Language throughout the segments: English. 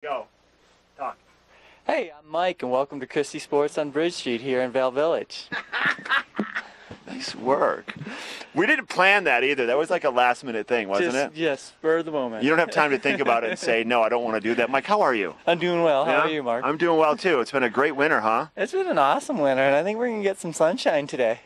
Go. Talk. Hey, I'm Mike, and welcome to Christy Sports on Bridge Street here in Vail Village. Nice work. We didn't plan that either. That was like a last-minute thing, wasn't it? Yes, spur of the moment. You don't have time to think about it and say, no, I don't want to do that. Mike, how are you? I'm doing well. How Yeah? are you, Mark? I'm doing well, too. It's been a great winter, huh? It's been an awesome winter, and I think we're going to get some sunshine today.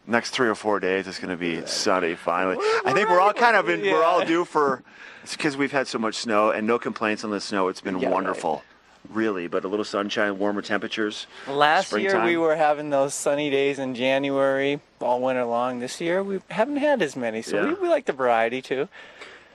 Next 3 or 4 days, it's going to be sunny, finally. I think we're all kind of we're all due for, it's because we've had so much snow, and no complaints on the snow. It's been wonderful. Right. Really, but a little sunshine, warmer temperatures. Last year we were having those sunny days in January all winter long. This year we haven't had as many, so we like the variety too.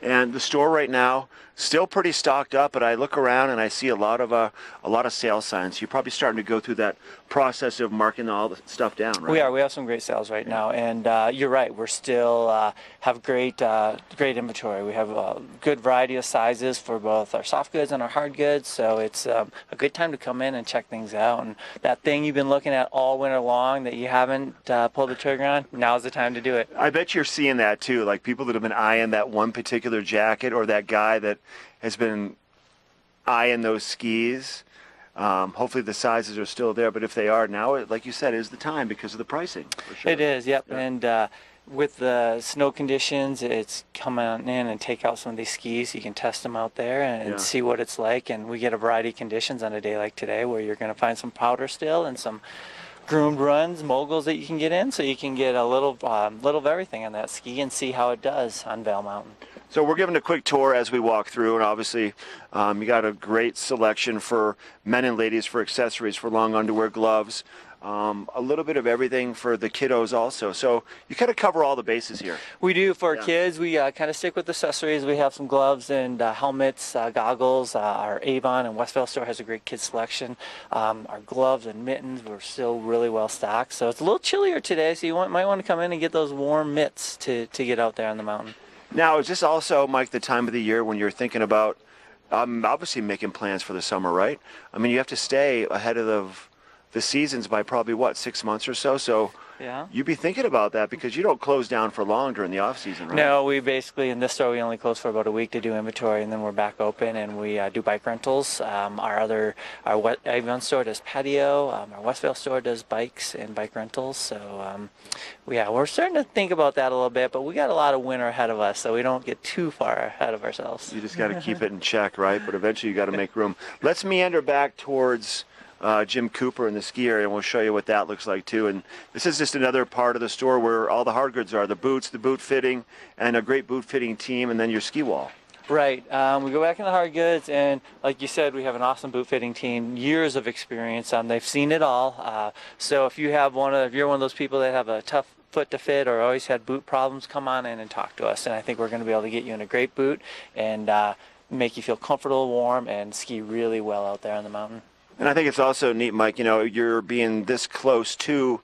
And the store right now still pretty stocked up, but I look around and I see a lot of sales signs. You're probably starting to go through that process of marking all the stuff down, right? We are. We have some great sales right now, and you're right. We're still have great inventory. We have a good variety of sizes for both our soft goods and our hard goods. So it's a good time to come in and check things out. And that thing you've been looking at all winter long that you haven't pulled the trigger on, now's the time to do it. I bet you're seeing that too, like people that have been eyeing that one particular jacket, or that guy that has been eyeing those skis. Hopefully the sizes are still there, but if they are now, like you said, is the time because of the pricing. For sure. It is, yep. Yeah. And with the snow conditions, it's come on in and take out some of these skis. You can test them out there and see what it's like. And we get a variety of conditions on a day like today, where you're going to find some powder still and some groomed runs, moguls that you can get in, so you can get a little of everything on that ski and see how it does on Vail Mountain. So we're giving a quick tour as we walk through, and obviously you got a great selection for men and ladies, for accessories, for long underwear, gloves, a little bit of everything for the kiddos also. So you kind of cover all the bases here. We do for kids. We kind of stick with accessories. We have some gloves and helmets, goggles. Our Avon and Westvale store has a great kids selection. Our gloves and mittens, we're still really well stocked. So it's a little chillier today, so you might want to come in and get those warm mitts to get out there on the mountain. Now, is this also, Mike, the time of the year when you're thinking about obviously making plans for the summer, right? I mean, you have to stay ahead of the seasons by probably, 6 months or so? So you'd be thinking about that because you don't close down for long during the off-season, right? No, we basically, in this store, we only close for about a week to do inventory, and then we're back open, and we do bike rentals. Our Avon store does patio. Our Westvale store does bikes and bike rentals. So, we're starting to think about that a little bit, but we got a lot of winter ahead of us, so we don't get too far ahead of ourselves. You just got to keep it in check, right? But eventually you got to make room. Let's meander back towards Jim Cooper in the ski area, and we'll show you what that looks like too. And this is just another part of the store where all the hard goods are, the boots, the boot fitting, and a great boot fitting team, and then your ski wall. Right. We go back in the hard goods, and like you said, we have an awesome boot fitting team, years of experience. They've seen it all. So if you're one of those people that have a tough foot to fit or always had boot problems, come on in and talk to us. And I think we're going to be able to get you in a great boot and make you feel comfortable, warm, and ski really well out there on the mountain. And I think it's also neat, Mike, you're being this close to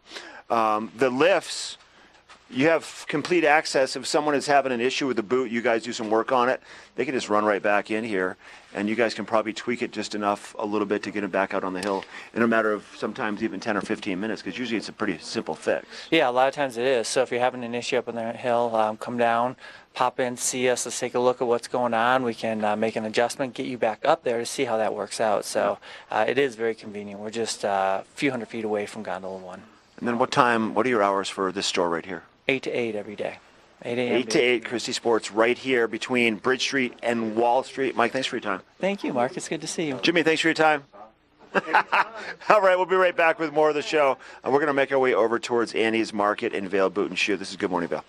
the lifts. You have complete access. If someone is having an issue with the boot, you guys do some work on it, they can just run right back in here, and you guys can probably tweak it just enough, a little bit, to get it back out on the hill in a matter of sometimes even 10 or 15 minutes, because usually it's a pretty simple fix. Yeah, a lot of times it is. So if you're having an issue up on the hill, come down, pop in, see us, let's take a look at what's going on. We can make an adjustment, get you back up there to see how that works out. So it is very convenient. We're just a few hundred feet away from Gondola 1. And then what are your hours for this store right here? 8 to 8 every day. 8 a.m. 8 to 8, Christy Sports, right here between Bridge Street and Wall Street. Mike, thanks for your time. Thank you, Mark. It's good to see you. Jimmy, thanks for your time. All right, we'll be right back with more of the show. We're going to make our way over towards Annie's Market in Vail Boot and Shoe. This is Good Morning Vail.